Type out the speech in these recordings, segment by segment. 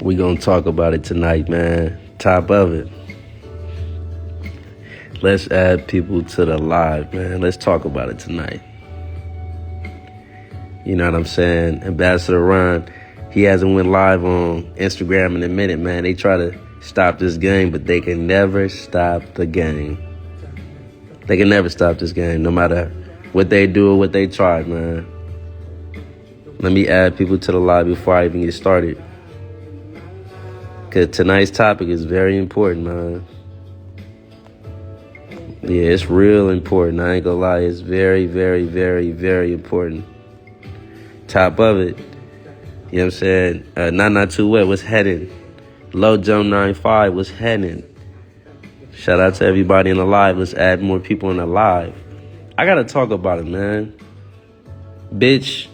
We gonna talk about it tonight, man. Top of it. Let's add people to the live, man. Let's talk about it tonight. You know what I'm saying? Ambassador Ron, he hasn't went live on Instagram in a minute, man. They try to stop this game, but they can never stop the game. They can never stop this game, no matter what they do or what they try, man. Let me add people to the live before I even get started. Because tonight's topic is very important, man. Yeah, it's real important. I ain't gonna lie. It's very, very, very, very important. Top of it. You know what I'm saying? 992 Wet was heading. Low Jump 95 was heading. Shout out to everybody in the live. Let's add more people in the live. I gotta talk about it, man. Bitch,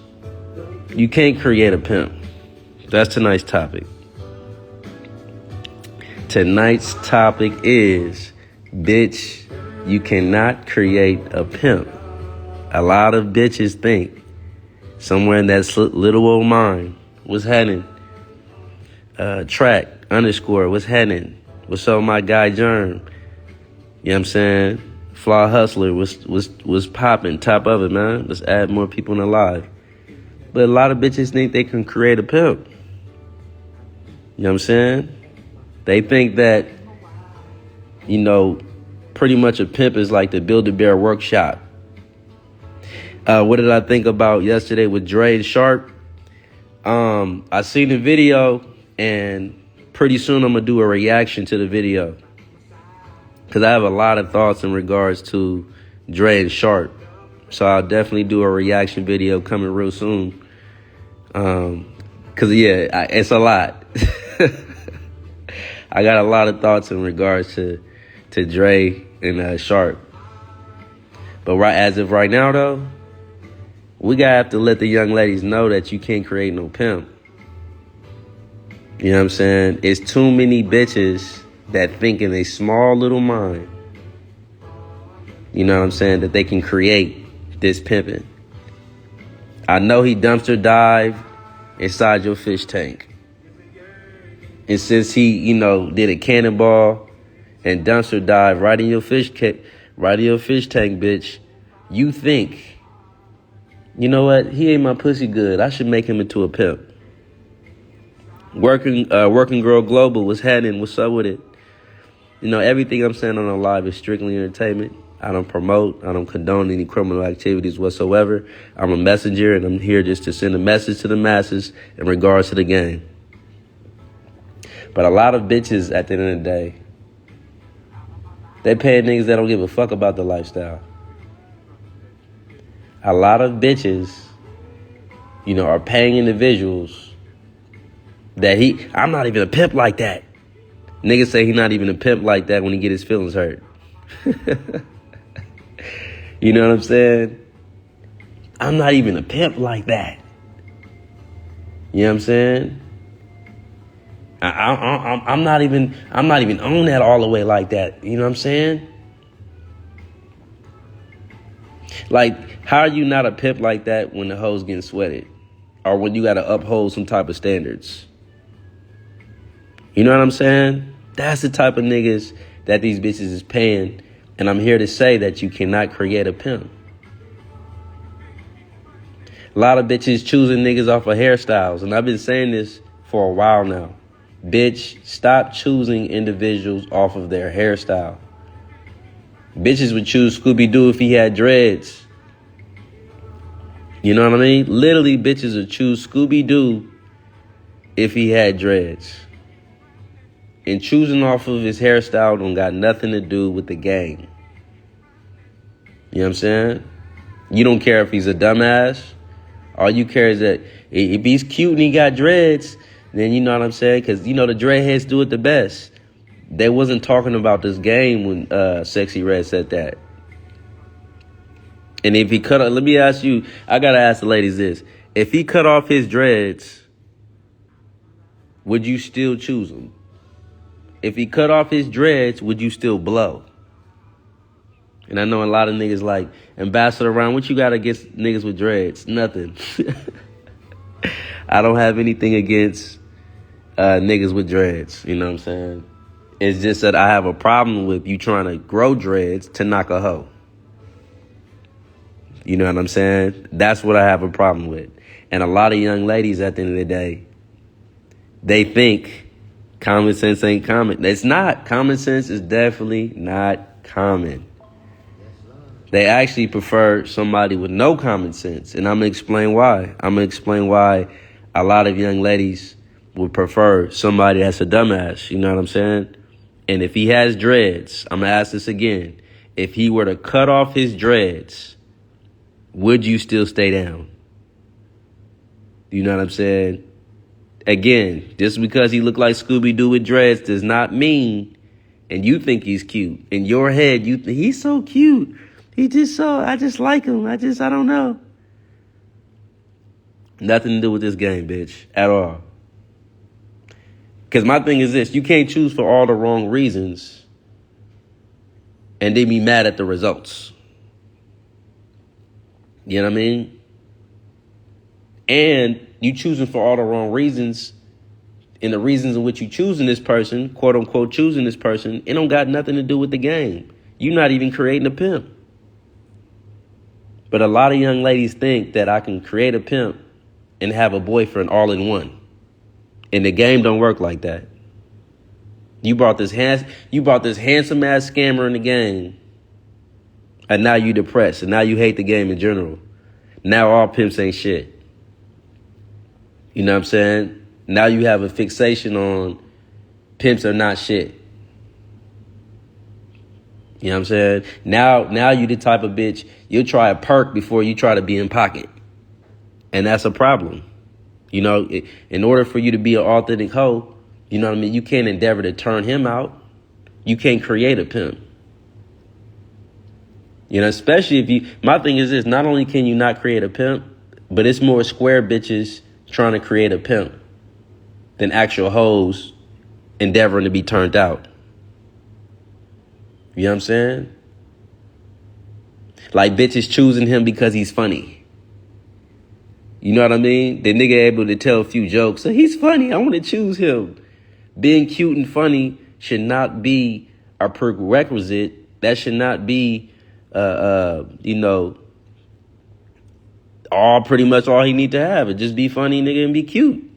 you can't create a pimp. That's tonight's topic. Tonight's topic is, bitch, you cannot create a pimp. A lot of bitches think somewhere in that little old mind was heading. Track _ was heading. What's up, my guy Germ? You know what I'm saying? Flaw Hustler was popping. Top of it, man. Let's add more people in the live. But a lot of bitches think they can create a pimp. You know what I'm saying? They think that, you know, pretty much a pimp is like the Build-A-Bear workshop. What did I think about yesterday with Dre and Sharp? I seen the video, and pretty soon I'm going to do a reaction to the video. Because I have a lot of thoughts in regards to Dre and Sharp. So I'll definitely do a reaction video coming real soon. Because, yeah, it's a lot. I got a lot of thoughts in regards to Dre and Sharp. But as of right now, though, we gotta have to let the young ladies know that you can't create no pimp. You know what I'm saying? It's too many bitches that think in a small little mind, you know what I'm saying, that they can create this pimping. I know he dumpster dived inside your fish tank. And since he, you know, did a cannonball and dumpster dive right in your fish tank, bitch, you think, you know what? He ain't my pussy good. I should make him into a pimp. Working Girl Global was heading. What's up with it? You know, everything I'm saying on the live is strictly entertainment. I don't promote. I don't condone any criminal activities whatsoever. I'm a messenger, and I'm here just to send a message to the masses in regards to the game. But a lot of bitches, at the end of the day, they pay niggas that don't give a fuck about the lifestyle. A lot of bitches, you know, are paying individuals that I'm not even a pimp like that. Niggas say he's not even a pimp like that when he get his feelings hurt. You know what I'm saying? I'm not even a pimp like that. You know what I'm saying? I'm not even on that all the way like that. You know what I'm saying? Like, how are you not a pimp like that when the hoes getting sweated? Or when you got to uphold some type of standards? You know what I'm saying? That's the type of niggas that these bitches is paying. And I'm here to say that you cannot create a pimp. A lot of bitches choosing niggas off of hairstyles. And I've been saying this for a while now. Bitch, stop choosing individuals off of their hairstyle. Bitches would choose Scooby-Doo if he had dreads. You know what I mean? Literally, bitches would choose Scooby-Doo if he had dreads. And choosing off of his hairstyle don't got nothing to do with the game. You know what I'm saying? You don't care if he's a dumbass. All you care is that if he's cute and he got dreads, then you know what I'm saying? Because, you know, the dreadheads do it the best. They wasn't talking about this game when Sexy Red said that. And if he cut off, let me ask you, I got to ask the ladies this. If he cut off his dreads, would you still choose him? If he cut off his dreads, would you still blow? And I know a lot of niggas like, Ambassador Ron, what you got against niggas with dreads? Nothing. I don't have anything against niggas with dreads. You know what I'm saying? It's just that I have a problem with you trying to grow dreads to knock a hoe. You know what I'm saying? That's what I have a problem with. And a lot of young ladies at the end of the day, they think common sense ain't common. It's not. Common sense is definitely not common. They actually prefer somebody with no common sense. And I'm going to explain why. I'm going to explain why a lot of young ladies would prefer somebody that's a dumbass. You know what I'm saying? And if he has dreads, I'm going to ask this again. If he were to cut off his dreads, would you still stay down? You know what I'm saying? Again, just because he look like Scooby-Doo with dreads does not mean, and you think he's cute. In your head, you think he's so cute. I just like him. I don't know. Nothing to do with this game, bitch, at all. Because my thing is this, you can't choose for all the wrong reasons and then be mad at the results. You know what I mean? And you choosing for all the wrong reasons, and the reasons in which you choosing this person, quote unquote choosing this person, it don't got nothing to do with the game. You're not even creating a pimp. But a lot of young ladies think that I can create a pimp and have a boyfriend all in one. And the game don't work like that. You brought this handsome ass scammer in the game, and now you depressed, and now you hate the game in general. Now all pimps ain't shit. You know what I'm saying? Now you have a fixation on pimps are not shit. You know what I'm saying? Now you the type of bitch, you'll try a perk before you try to be in pocket. And that's a problem. You know, in order for you to be an authentic hoe, you know what I mean? You can't endeavor to turn him out. You can't create a pimp. You know, especially if you, my thing is this, not only can you not create a pimp, but it's more square bitches trying to create a pimp than actual hoes endeavoring to be turned out. You know what I'm saying? Like bitches choosing him because he's funny. You know what I mean? The nigga able to tell a few jokes. So he's funny. I want to choose him. Being cute and funny should not be a prerequisite. That should not be, you know, pretty much all he need to have. It just be funny, nigga, and be cute.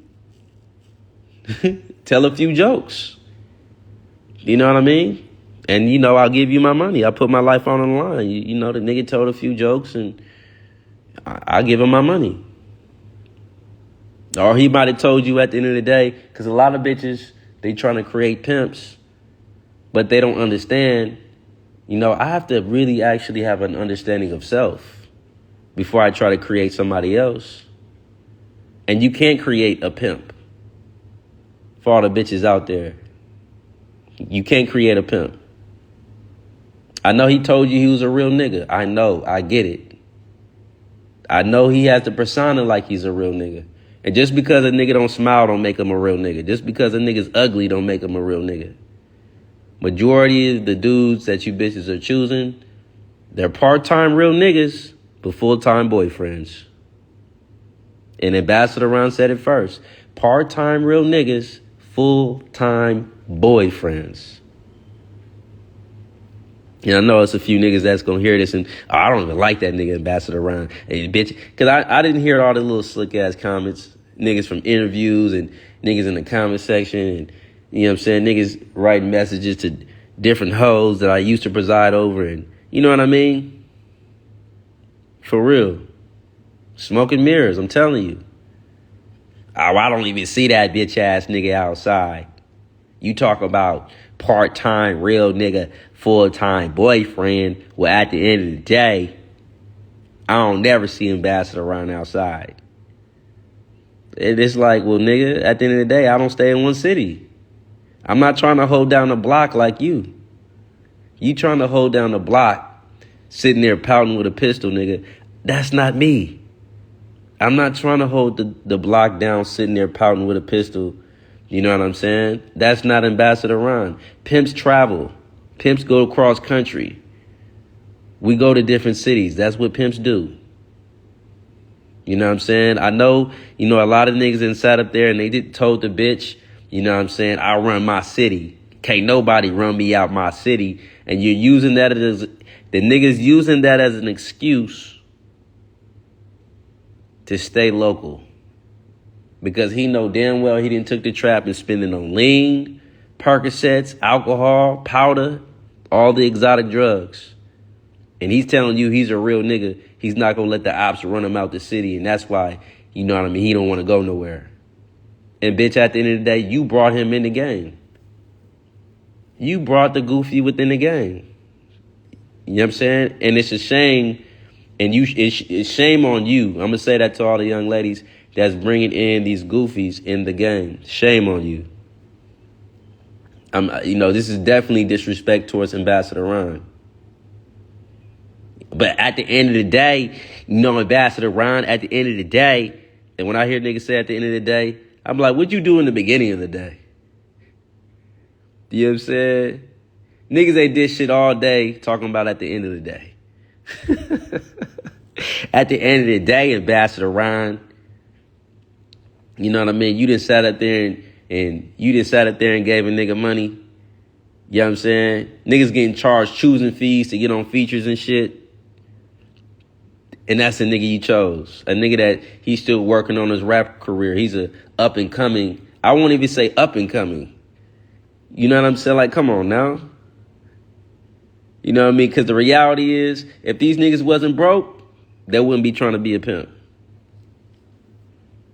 Tell a few jokes. You know what I mean? And, you know, I'll give you my money. I put my life on the line. You know, the nigga told a few jokes, and I give him my money. Or he might have told you at the end of the day, because a lot of bitches, they trying to create pimps, but they don't understand. You know, I have to really actually have an understanding of self before I try to create somebody else. And you can't create a pimp. For all the bitches out there, you can't create a pimp. I know he told you he was a real nigga. I know. I get it. I know he has the persona like he's a real nigga. And just because a nigga don't smile don't make him a real nigga. Just because a nigga's ugly don't make him a real nigga. Majority of the dudes that you bitches are choosing, they're part-time real niggas, but full-time boyfriends. And Ambassador Ron said it first. Part-time real niggas, full-time boyfriends. And I know it's a few niggas that's going to hear this and, I don't even like that nigga Ambassador Ron. Hey, bitch. Because I didn't hear all the little slick-ass comments. Niggas from interviews and niggas in the comment section. And, you know what I'm saying, niggas writing messages to different hoes that I used to preside over. And you know what I mean? For real. Smoke and mirrors, I'm telling you. Oh, I don't even see that bitch-ass nigga outside. You talk about part-time real nigga, full-time boyfriend. Well, at the end of the day, I don't never see Ambassador around outside. And it's like, well, nigga, at the end of the day, I don't stay in one city. I'm not trying to hold down the block like you. You trying to hold down the block, sitting there pouting with a pistol, nigga. That's not me. I'm not trying to hold the block down, sitting there pouting with a pistol. You know what I'm saying? That's not Ambassador Ron. Pimps travel. Pimps go across country. We go to different cities. That's what pimps do. You know what I'm saying? I know, a lot of niggas inside up there and they told the bitch, you know what I'm saying, I run my city. Can't nobody run me out my city. And you're using that as, the niggas using that as an excuse to stay local. Because he know damn well he didn't took the trap and spend it on lean, Percocets, alcohol, powder, all the exotic drugs. And he's telling you he's a real nigga. He's not going to let the ops run him out the city. And that's why, he don't want to go nowhere. And bitch, at the end of the day, you brought him in the game. You brought the goofy within the game. You know what I'm saying? And it's a shame. And it's shame on you. I'm going to say that to all the young ladies that's bringing in these goofies in the game. Shame on you. This is definitely disrespect towards Ambassador Ron. But at the end of the day, Ambassador Ron, at the end of the day, and when I hear niggas say at the end of the day, I'm like, what you do in the beginning of the day? You know what I'm saying? Niggas ain't did shit all day talking about at the end of the day. At the end of the day, Ambassador Ron, you know what I mean? You just sat up there and gave a nigga money. You know what I'm saying? Niggas getting charged choosing fees to get on features and shit. And that's the nigga you chose. A nigga that he's still working on his rap career. He's a up and coming. I won't even say up and coming. You know what I'm saying? Like, come on now. You know what I mean? Because the reality is, if these niggas wasn't broke, they wouldn't be trying to be a pimp.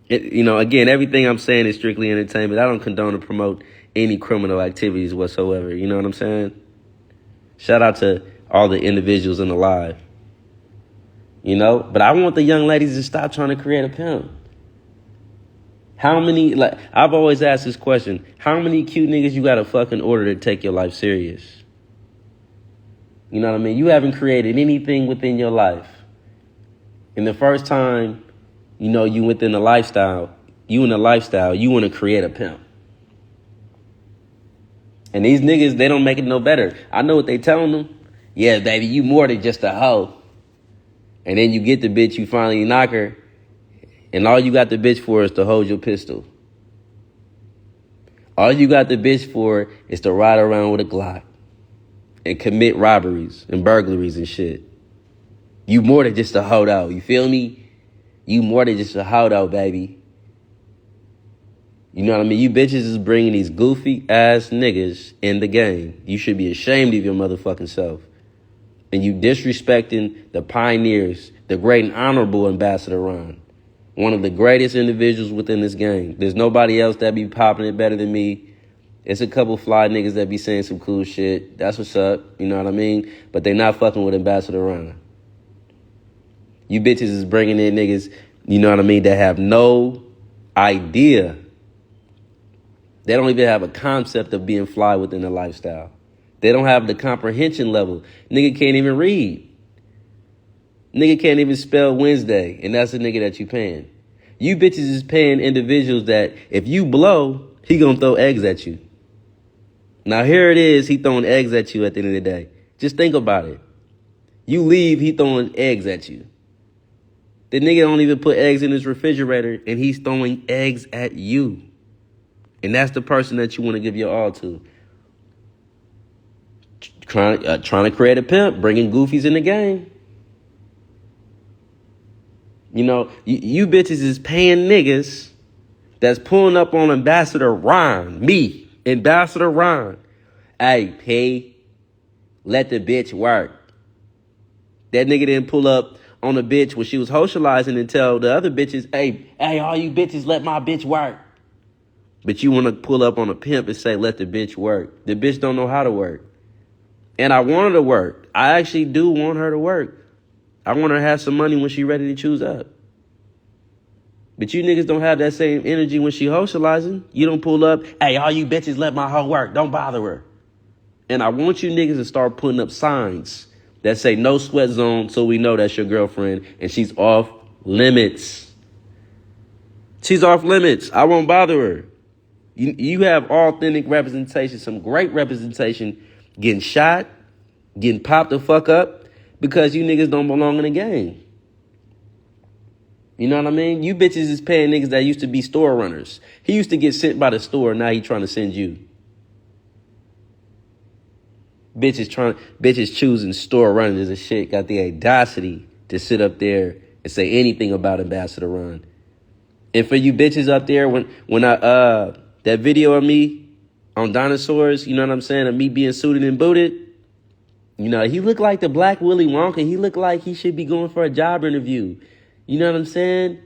Again, everything I'm saying is strictly entertainment. I don't condone or promote any criminal activities whatsoever. You know what I'm saying? Shout out to all the individuals in the live. But I want the young ladies to stop trying to create a pimp. I've always asked this question. How many cute niggas you got to fuck in order to take your life serious? You know what I mean? You haven't created anything within your life. And the first time, you within the lifestyle, you want to create a pimp. And these niggas, they don't make it no better. I know what they telling them. Yeah, baby, you more than just a hoe. And then you get the bitch, you finally knock her, and all you got the bitch for is to hold your pistol. All you got the bitch for is to ride around with a Glock and commit robberies and burglaries and shit. You more than just a hold out. You feel me? You more than just a hold out, baby. You know what I mean? You bitches is bringing these goofy ass niggas in the game. You should be ashamed of your motherfucking self. And you disrespecting the pioneers, the great and honorable Ambassador Ron. One of the greatest individuals within this game. There's nobody else that be popping it better than me. It's a couple fly niggas that be saying some cool shit. That's what's up. You know what I mean? But they not fucking with Ambassador Ron. You bitches is bringing in niggas, you know what I mean, that have no idea. They don't even have a concept of being fly within the lifestyle. They don't have the comprehension level. Nigga can't even read. Nigga can't even spell Wednesday, and that's the nigga that you paying. You bitches is paying individuals that if you blow, he gonna throw eggs at you. Now here it is, he throwing eggs at you at the end of the day. Just think about it. You leave, he throwing eggs at you. The nigga don't even put eggs in his refrigerator, and he's throwing eggs at you. And that's the person that you want to give your all to. Trying to create a pimp, bringing goofies in the game. You bitches is paying niggas that's pulling up on Ambassador Ron, me, Ambassador Ron. Hey, pay, let the bitch work. That nigga didn't pull up on a bitch when she was socializing and tell the other bitches, hey, all you bitches, let my bitch work. But you want to pull up on a pimp and say, let the bitch work. The bitch don't know how to work. And I want her to work. I actually do want her to work. I want her to have some money when she's ready to choose up. But you niggas don't have that same energy when she socializing. You don't pull up, hey, all you bitches let my hoe work. Don't bother her. And I want you niggas to start putting up signs that say no sweat zone so we know that's your girlfriend and she's off limits. She's off limits. I won't bother her. You have authentic representation, some great representation, getting shot, getting popped the fuck up, because you niggas don't belong in the game. You know what I mean? You bitches is paying niggas that used to be store runners. He used to get sent by the store. Now he trying to send you. Bitches choosing store runners and shit got the audacity to sit up there and say anything about Ambassador Ron. And for you bitches up there, when I that video of me on dinosaurs, you know what I'm saying, of me being suited and booted, you know, he looked like the Black Willy Wonka. He looked like he should be going for a job interview. You know what I'm saying?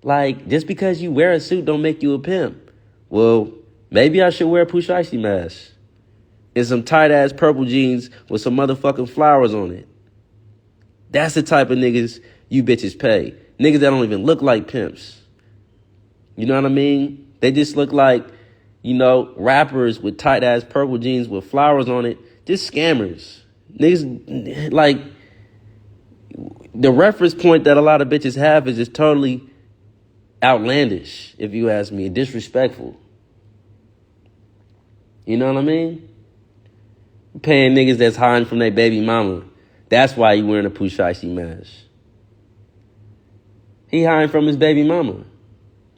Like, just because you wear a suit don't make you a pimp. Well, maybe I should wear a Pooh Shiesty mask and some tight-ass purple jeans with some motherfucking flowers on it. That's the type of niggas you bitches pay. Niggas that don't even look like pimps. You know what I mean? They just look like, you know, rappers with tight-ass purple jeans with flowers on it. Just scammers. Niggas, like, the reference point that a lot of bitches have is just totally outlandish, if you ask me, disrespectful. You know what I mean? Paying niggas that's hiding from their baby mama. That's why you wearing a Pooh Shiesty mask. He hiding from his baby mama.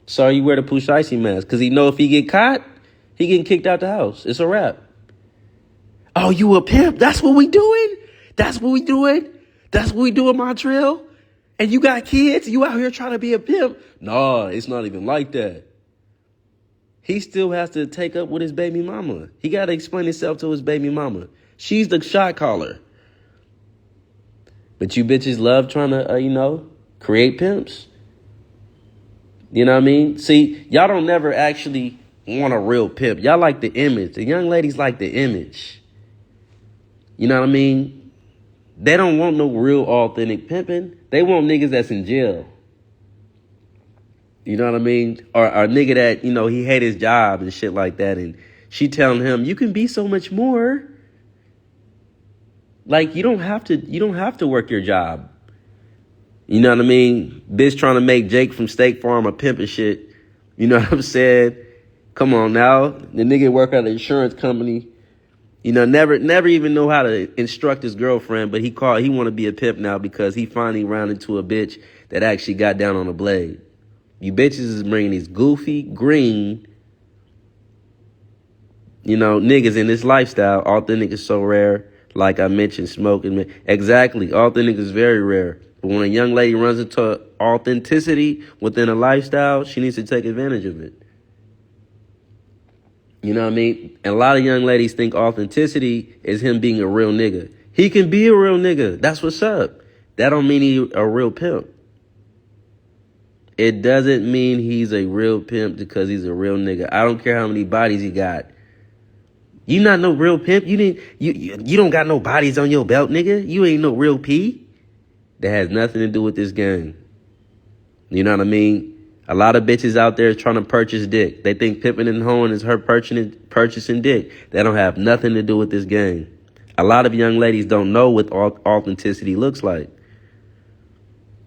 So you wear the Pooh Shiesty mask. Because he know if he get caught, he getting kicked out the house. It's a wrap. Oh, you a pimp? That's what we doing? That's what we doing? That's what we do in Montreal? And you got kids? You out here trying to be a pimp? Nah, it's not even like that. He still has to take up with his baby mama. He got to explain himself to his baby mama. She's the shot caller. But you bitches love trying to, create pimps. You know what I mean? See, y'all don't never actually want a real pimp. Y'all like the image. The young ladies like the image. You know what I mean? They don't want no real authentic pimping. They want niggas that's in jail. You know what I mean? Or a nigga that, he hate his job and shit like that. And she telling him, you can be so much more. Like, you don't have to work your job. You know what I mean? Bitch trying to make Jake from Steak Farm a pimp and shit. You know what I'm saying? Come on now. The nigga work at an insurance company. Never even know how to instruct his girlfriend, but he want to be a pimp now because he finally ran into a bitch that actually got down on a blade. You bitches is bringing these goofy, green, niggas in this lifestyle. Authentic is so rare. Like I mentioned, smoking. Exactly. Authentic is very rare. But when a young lady runs into authenticity within a lifestyle, she needs to take advantage of it. You know what I mean? And a lot of young ladies think authenticity is him being a real nigga. He can be a real nigga. That's what's up. That don't mean he's a real pimp. It doesn't mean he's a real pimp because he's a real nigga. I don't care how many bodies he got. You not no real pimp. You don't got no bodies on your belt, nigga. You ain't no real P. That has nothing to do with this game. You know what I mean? A lot of bitches out there trying to purchase dick. They think pimping and hoeing is her purchasing dick. That don't have nothing to do with this game. A lot of young ladies don't know what authenticity looks like.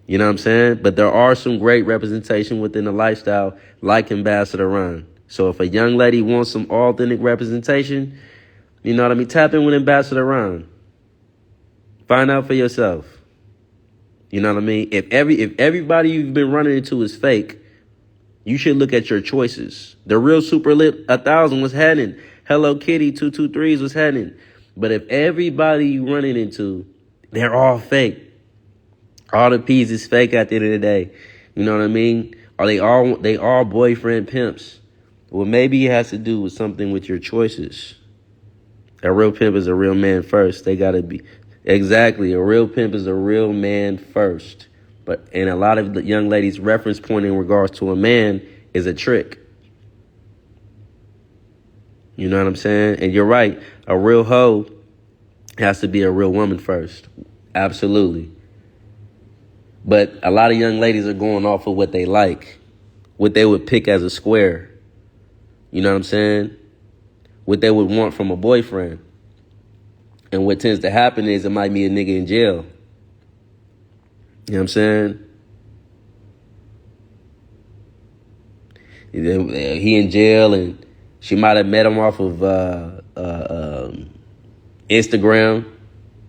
You know what I'm saying? But there are some great representation within the lifestyle, like Ambassador Ron. So if a young lady wants some authentic representation, you know what I mean? Tap in with Ambassador Ron. Find out for yourself. You know what I mean? If everybody you've been running into is fake, you should look at your choices. The real Super Lit 1000 was happening. Hello Kitty 223s was happening. But if everybody you running into, they're all fake. All the P's is fake at the end of the day. You know what I mean? Or they all boyfriend pimps. Well, maybe it has to do with something with your choices. A real pimp is a real man first. They gotta be exactly. A real pimp is a real man first. And a lot of the young ladies' reference point in regards to a man is a trick. You know what I'm saying? And you're right. A real hoe has to be a real woman first. Absolutely. But a lot of young ladies are going off of what they like, what they would pick as a square. You know what I'm saying? What they would want from a boyfriend. And what tends to happen is it might be a nigga in jail. You know what I'm saying? He in jail and she might have met him off of Instagram.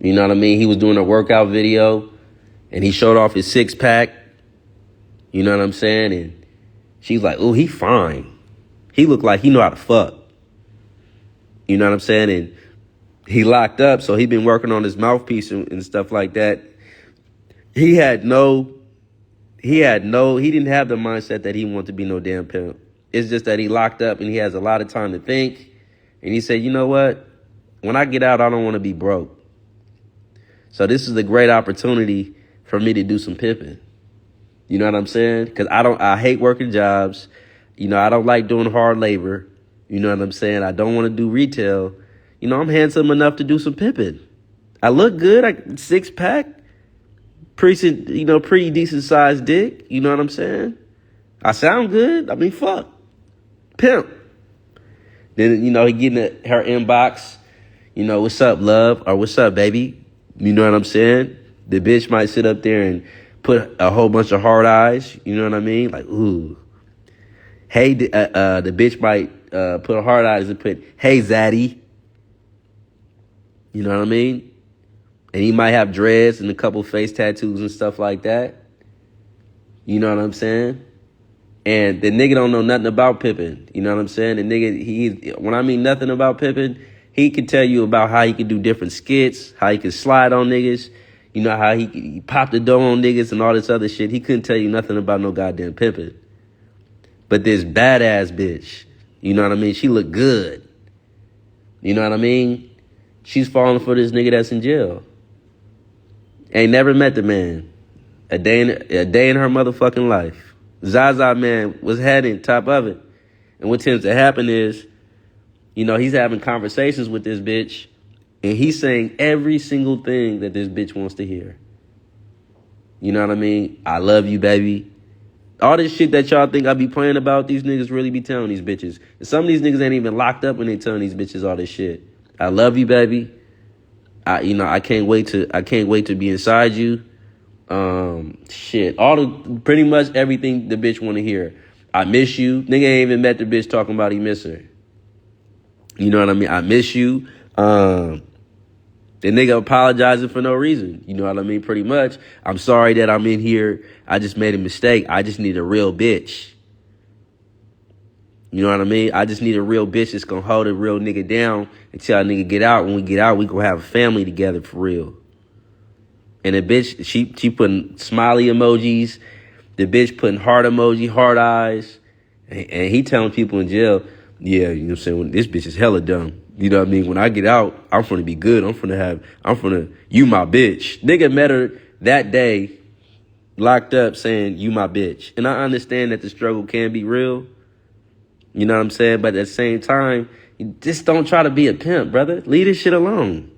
You know You know what I mean? He was doing a workout video and he showed off his six pack. You know what I'm saying? And she's like, oh, he fine. He look like he know how to fuck. You know what I'm saying? And he locked up, so he been working on his mouthpiece and stuff like that. He didn't have the mindset that he wanted to be no damn pimp. It's just that he locked up and he has a lot of time to think. And he said, you know what? When I get out, I don't want to be broke. So this is a great opportunity for me to do some pimping. You know what I'm saying? Because I hate working jobs. You know, I don't like doing hard labor. You know what I'm saying? I don't want to do retail. You know, I'm handsome enough to do some pimping. I look good. Six pack. Pretty decent sized dick. You know what I'm saying? I sound good. I mean, fuck. Pimp. Then, you know, he get in her inbox. You know, what's up, love? Or what's up, baby? You know what I'm saying? The bitch might sit up there and put a whole bunch of hard eyes. You know what I mean? Like, ooh. Hey, the bitch might put a hard eyes and put, hey, zaddy. You know what I mean? And he might have dreads and a couple face tattoos and stuff like that. You know what I'm saying? And the nigga don't know nothing about pimping. You know what I'm saying? The nigga, when I mean nothing about pimping, he can tell you about how he can do different skits, how he can slide on niggas, you know, how he pop the dough on niggas and all this other shit. He couldn't tell you nothing about no goddamn pimping. But this badass bitch, you know what I mean? She look good. You know what I mean? She's falling for this nigga that's in jail. Ain't never met the man. A day in her motherfucking life. Zaza, man, was heading top of it. And what tends to happen is, you know, he's having conversations with this bitch, and he's saying every single thing that this bitch wants to hear. You know what I mean? I love you, baby. All this shit that y'all think I be playing about, these niggas really be telling these bitches. And some of these niggas ain't even locked up when they telling these bitches all this shit. I love you, baby. I can't wait to be inside you. Pretty much everything the bitch want to hear. I miss you. Nigga ain't even met the bitch talking about he miss her. You know what I mean? I miss you. The nigga apologizing for no reason. You know what I mean? Pretty much. I'm sorry that I'm in here. I just made a mistake. I just need a real bitch. You know what I mean? I just need a real bitch that's gonna hold a real nigga down until a nigga get out. When we get out, we gonna have a family together for real. And the bitch, she putting smiley emojis. The bitch putting heart emoji, heart eyes. And he telling people in jail, yeah, you know what I'm saying? This bitch is hella dumb. You know what I mean? When I get out, I'm finna be good. You my bitch. Nigga met her that day, locked up, saying, you my bitch. And I understand that the struggle can be real. You know what I'm saying? But at the same time, just don't try to be a pimp, brother. Leave this shit alone.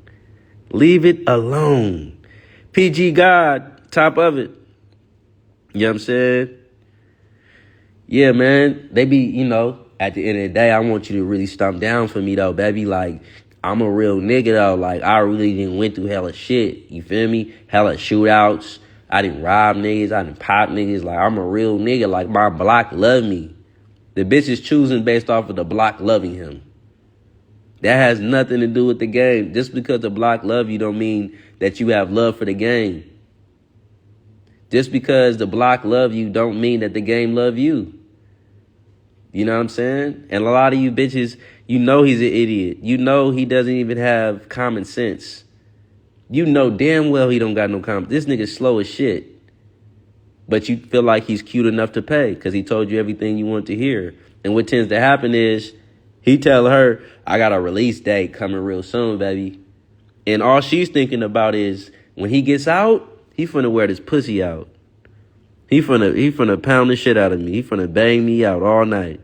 Leave it alone. PG God, top of it. You know what I'm saying? Yeah, man. They be, you know, at the end of the day, I want you to really stomp down for me, though, baby. Like, I'm a real nigga, though. Like, I really didn't went through hella shit. You feel me? Hella shootouts. I didn't rob niggas. I didn't pop niggas. Like, I'm a real nigga. Like, my block love me. The bitch is choosing based off of the block loving him. That has nothing to do with the game. Just because the block love you don't mean that you have love for the game. Just because the block love you don't mean that the game love you. You know what I'm saying? And a lot of you bitches, you know he's an idiot. You know he doesn't even have common sense. You know damn well he don't got no common. This nigga's slow as shit. But you feel like he's cute enough to pay because he told you everything you want to hear. And what tends to happen is he tell her, I got a release date coming real soon, baby. And all she's thinking about is when he gets out, he finna wear this pussy out. He finna pound the shit out of me. He finna bang me out all night.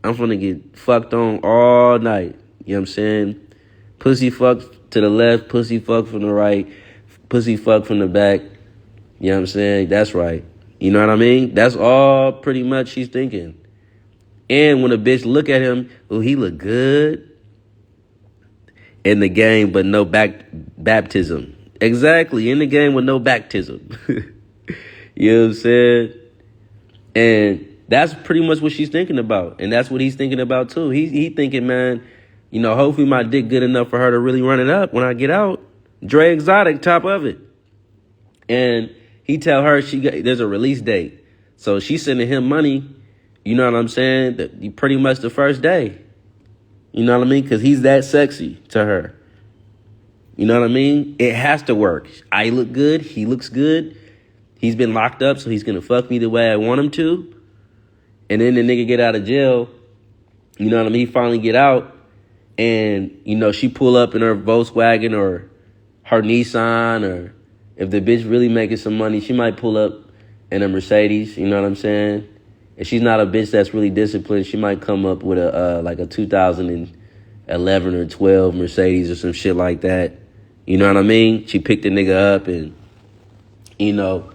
I'm finna get fucked on all night. You know what I'm saying? Pussy fuck to the left, pussy fuck from the right, pussy fuck from the back. You know what I'm saying? That's right. You know what I mean? That's all pretty much she's thinking. And when a bitch look at him, oh, he look good in the game, but no baptism. Exactly, in the game with no baptism. You know what I'm saying? And that's pretty much what she's thinking about. And that's what he's thinking about, too. He thinking, man, you know, hopefully my dick good enough for her to really run it up when I get out. Dre Exotic, top of it. And he tell her there's a release date. So she sending him money, you know what I'm saying, pretty much the first day. You know what I mean? Because he's that sexy to her. You know what I mean? It has to work. I look good. He looks good. He's been locked up, so he's going to fuck me the way I want him to. And then the nigga get out of jail. You know what I mean? He finally get out. And, you know, she pull up in her Volkswagen or her Nissan, or if the bitch really making some money, she might pull up in a Mercedes. You know what I'm saying? If she's not a bitch that's really disciplined, she might come up with like a 2011 or 12 Mercedes or some shit like that. You know what I mean? She picked the nigga up, and, you know,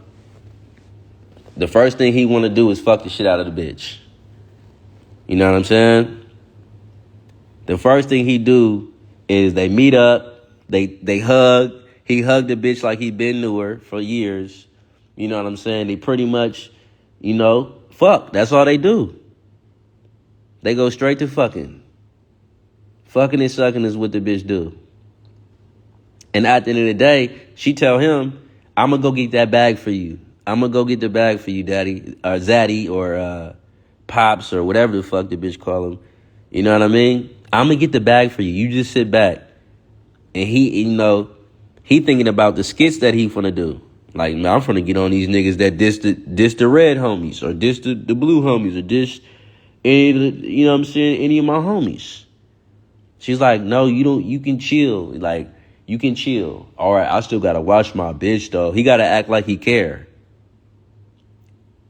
the first thing he want to do is fuck the shit out of the bitch. You know what I'm saying? The first thing he do is they meet up, they hug. He hugged the bitch like he been to her for years. You know what I'm saying? They pretty much, you know, fuck. That's all they do. They go straight to fucking. Fucking and sucking is what the bitch do. And at the end of the day, she tell him, I'm going to go get that bag for you. I'm going to go get the bag for you, daddy, or zaddy, or pops, or whatever the fuck the bitch call him. You know what I mean? I'm going to get the bag for you. You just sit back. And he, you know, he thinking about the skits that he finna do. Like, man, I'm finna get on these niggas that diss the red homies, or diss the blue homies, or diss any, you know what I'm saying, any of my homies. She's like, no, you don't, you can chill. Like, you can chill. All right, I still gotta watch my bitch, though. He gotta act like he care.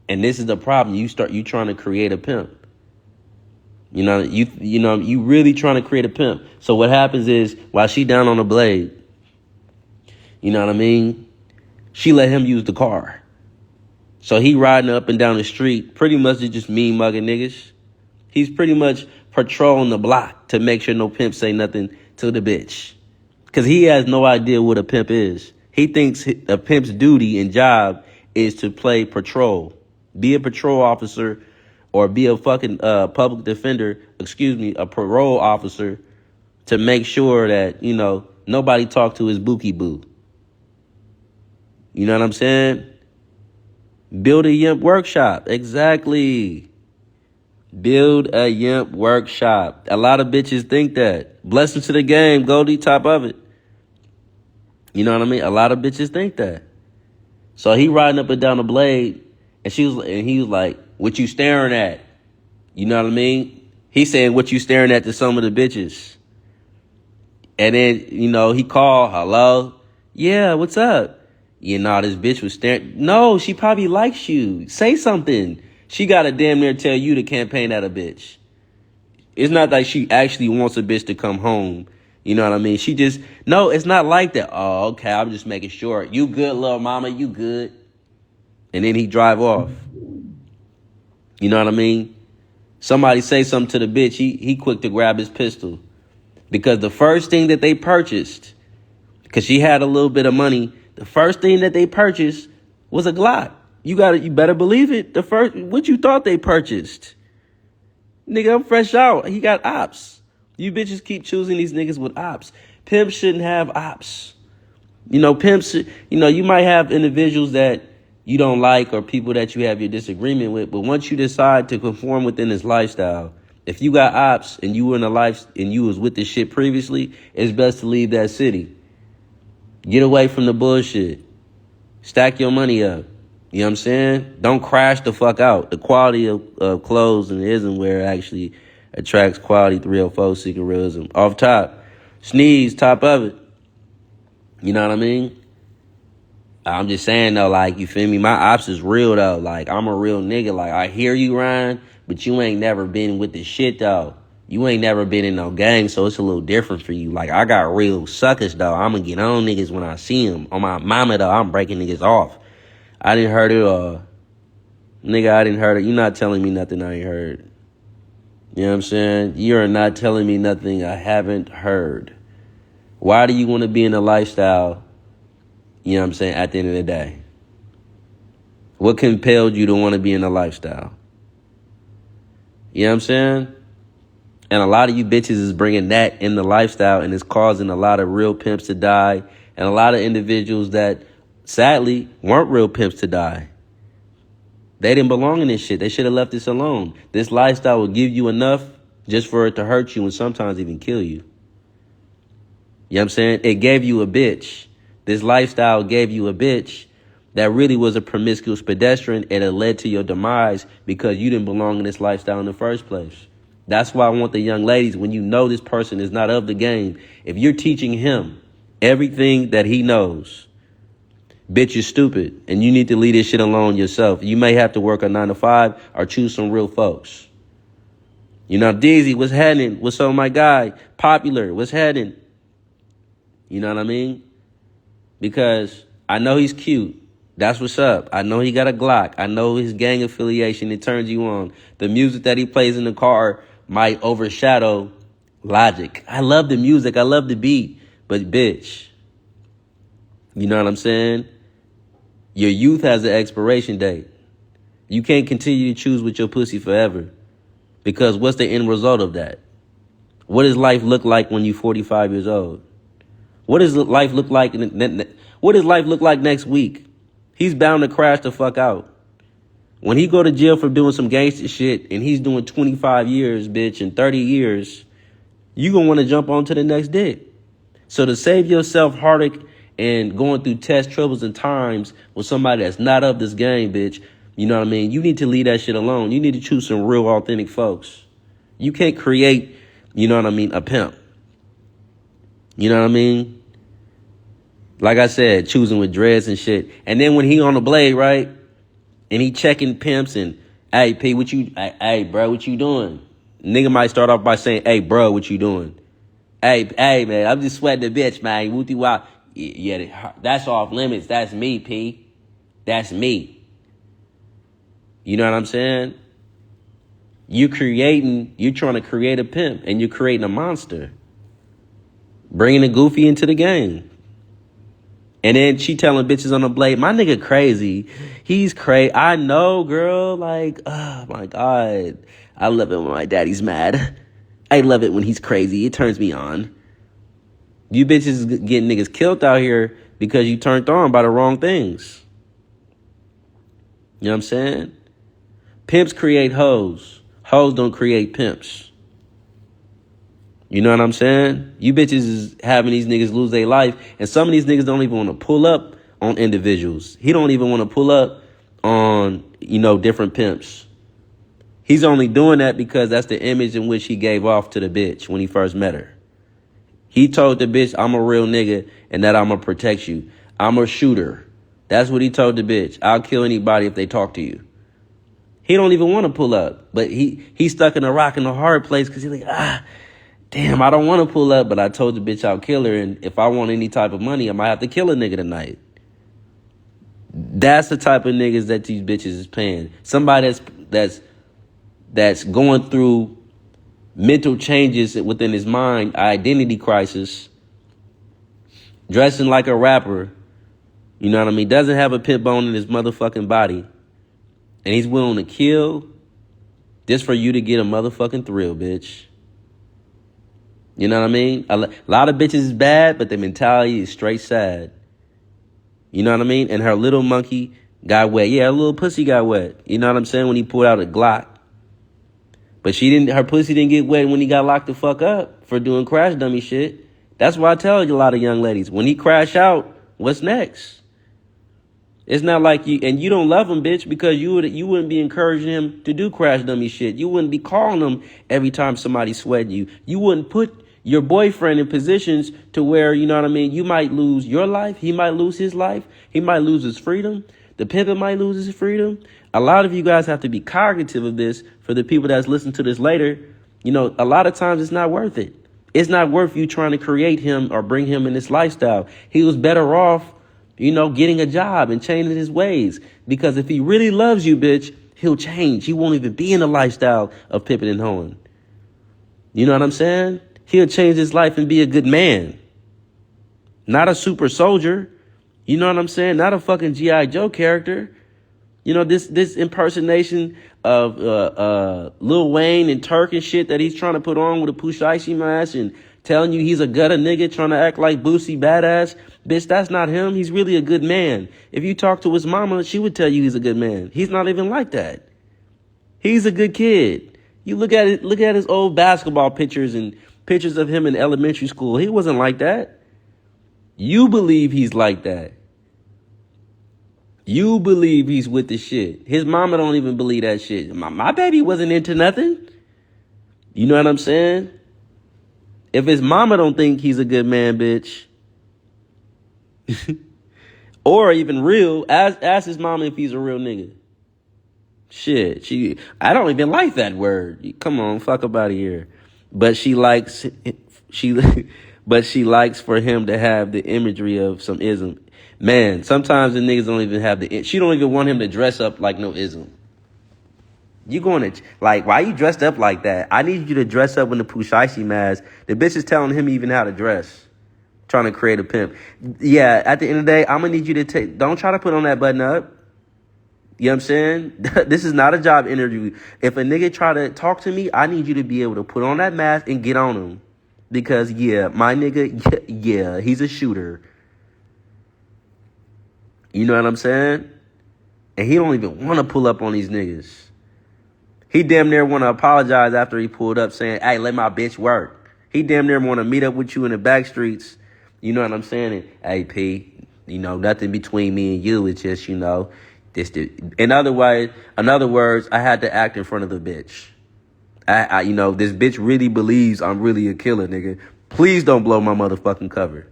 And this is the problem. You trying to create a pimp. You know, you really trying to create a pimp. So what happens is, while she down on the blade, you know what I mean, she let him use the car. So he riding up and down the street, pretty much just mean mugging niggas. He's pretty much patrolling the block to make sure no pimp say nothing to the bitch. Because he has no idea what a pimp is. He thinks a pimp's duty and job is to play patrol. Be a patrol officer, or be a fucking public defender, a parole officer, to make sure that, you know, nobody talk to his bookie boo. You know what I'm saying? Build a Yimp workshop. Exactly. Build a Yimp workshop. A lot of bitches think that. Blessings to the game. Goldie, top of it. You know what I mean? A lot of bitches think that. So he riding up and down the blade, and he was like, what you staring at? You know what I mean? He saying, what you staring at to some of the bitches. And then, you know, he called, hello? Yeah, what's up? You know, this bitch was staring. No, she probably likes you. Say something. She got to damn near tell you to campaign at a bitch. It's not like she actually wants a bitch to come home. You know what I mean? She just, no, it's not like that. Oh, okay, I'm just making sure. You good, little mama, you good. And then he drive off. You know what I mean? Somebody say something to the bitch, he quick to grab his pistol. Because the first thing that they purchased, because she had a little bit of money, the first thing that they purchased was a Glock. You better believe it. What you thought they purchased? Nigga, I'm fresh out. He got ops. You bitches keep choosing these niggas with ops. Pimps shouldn't have ops. You know, pimps, you know, you might have individuals that you don't like, or people that you have your disagreement with, but once you decide to conform within this lifestyle, if you got ops and you were in a life and you was with this shit previously, it's best to leave that city. Get away from the bullshit. Stack your money up. You know what I'm saying? Don't crash the fuck out. The quality of clothes and isn't where it actually attracts quality 304 seeking realism. Off top. Sneeze, top of it. You know what I mean? I'm just saying, though, like, you feel me? My ops is real, though. Like, I'm a real nigga. Like, I hear you, Ryan, but you ain't never been with this shit, though. You ain't never been in no gang, so it's a little different for you. Like, I got real suckers, though. I'm gonna get on niggas when I see them. On my mama, though, I'm breaking niggas off. I didn't heard it all. Nigga, I didn't heard it. You're not telling me nothing I ain't heard. You know what I'm saying? You're not telling me nothing I haven't heard. Why do you want to be in a lifestyle, you know what I'm saying, at the end of the day? What compelled you to want to be in a lifestyle? You know what I'm saying? And a lot of you bitches is bringing that in the lifestyle, and it's causing a lot of real pimps to die, And a lot of individuals that, sadly, weren't real pimps to die. They didn't belong in this shit. They should have left this alone. This lifestyle will give you enough just for it to hurt you and sometimes even kill you. You know what I'm saying? It gave you a bitch. This lifestyle gave you a bitch that really was a promiscuous pedestrian, and it led to your demise because you didn't belong in this lifestyle in the first place. That's why I want the young ladies, when you know this person is not of the game, if you're teaching him everything that he knows, bitch, you're stupid, and you need to leave this shit alone yourself. You may have to work a 9 to 5 or choose some real folks. You know, Deezy, what's happening? What's up, my guy? Popular, what's happening? You know what I mean? Because I know he's cute. That's what's up. I know he got a Glock. I know his gang affiliation. It turns you on. The music that he plays in the car might overshadow Logic. I love the music. I love the beat. But bitch, you know what I'm saying? Your youth has an expiration date. You can't continue to choose with your pussy forever. Because what's the end result of that? What does life look like when you're 45 years old? What does life look like? What does life look like next week? He's bound to crash the fuck out. When he go to jail for doing some gangster shit and he's doing 25 years, bitch, and 30 years, you gonna want to jump on to the next dick. So to save yourself heartache and going through test troubles and times with somebody that's not of this game, bitch, you know what I mean? You need to leave that shit alone. You need to choose some real authentic folks. You can't create, you know what I mean, a pimp. You know what I mean? Like I said, choosing with dreads and shit. And then when he on the blade, right? And he checking pimps and, hey, P, hey, bro, what you doing? Nigga might start off by saying, hey, bro, what you doing? Hey, man, I'm just sweating the bitch, man. Wooty wow. Yeah, that's off limits. That's me, P. That's me. You know what I'm saying? You're trying to create a pimp, and you're creating a monster. Bringing a goofy into the game. And then she telling bitches on the blade, my nigga crazy. He's crazy. I know, girl. Like, oh, my God. I love it when my daddy's mad. I love it when he's crazy. It turns me on. You bitches getting niggas killed out here because you turned on by the wrong things. You know what I'm saying? Pimps create hoes. Hoes don't create pimps. You know what I'm saying? You bitches is having these niggas lose their life. And some of these niggas don't even want to pull up on individuals. He don't even want to pull up on, you know, different pimps. He's only doing that because that's the image in which he gave off to the bitch when he first met her. He told the bitch, I'm a real nigga and that I'm going to protect you. I'm a shooter. That's what he told the bitch. I'll kill anybody if they talk to you. He don't even want to pull up. But he's stuck in a rock and a hard place because he's like, damn, I don't want to pull up, but I told the bitch I'll kill her, and if I want any type of money, I might have to kill a nigga tonight. That's the type of niggas that these bitches is paying. Somebody that's going through mental changes within his mind, identity crisis, dressing like a rapper, you know what I mean, doesn't have a pit bone in his motherfucking body, and he's willing to kill just for you to get a motherfucking thrill, bitch. You know what I mean? A lot of bitches is bad, but the mentality is straight sad. You know what I mean? And her little monkey got wet. Yeah, her little pussy got wet. You know what I'm saying? When he pulled out a Glock. But her pussy didn't get wet when he got locked the fuck up for doing crash dummy shit. That's why I tell a lot of young ladies, when he crash out, what's next? It's not like you don't love him, bitch, because you wouldn't be encouraging him to do crash dummy shit. You wouldn't be calling him every time somebody sweating you. You wouldn't put your boyfriend in positions to where, you know what I mean, you might lose your life. He might lose his life. He might lose his freedom. The pimp might lose his freedom. A lot of you guys have to be cognitive of this for the people that's listening to this later. You know, a lot of times it's not worth it. It's not worth you trying to create him or bring him in this lifestyle. He was better off, you know, getting a job and changing his ways. Because if he really loves you, bitch, he'll change. He won't even be in the lifestyle of pimping and hoeing. You know what I'm saying? He'll change his life and be a good man. Not a super soldier. You know what I'm saying? Not a fucking G.I. Joe character. You know, this impersonation of Lil Wayne and Turk and shit that he's trying to put on with a Pusha Icy mask and telling you he's a gutter nigga trying to act like Boosie badass. Bitch, that's not him. He's really a good man. If you talk to his mama, she would tell you he's a good man. He's not even like that. He's a good kid. You look at his old basketball pictures and pictures of him in elementary school. He wasn't like that. You believe he's like that. You believe he's with the shit. His mama don't even believe that shit. My baby wasn't into nothing. You know what I'm saying? If his mama don't think he's a good man, bitch, or even real, ask his mama if he's a real nigga. Shit, I don't even like that word. Come on, fuck up out of here. But she likes for him to have the imagery of some ism. Man, sometimes the niggas don't even have she don't even want him to dress up like no ism. You going to, like, why you dressed up like that? I need you to dress up in the Pushaisi mask. The bitch is telling him even how to dress. Trying to create a pimp. Yeah, at the end of the day, I'm going to need you to don't try to put on that button up. You know what I'm saying? This is not a job interview. If a nigga try to talk to me, I need you to be able to put on that mask and get on him. Because, yeah, my nigga, yeah, he's a shooter. You know what I'm saying? And he don't even want to pull up on these niggas. He damn near want to apologize after he pulled up saying, hey, let my bitch work. He damn near want to meet up with you in the back streets. You know what I'm saying? And, hey, P, you know, nothing between me and you. It's just, you know, in other words, I had to act in front of the bitch. You know, this bitch really believes I'm really a killer, nigga. Please don't blow my motherfucking cover.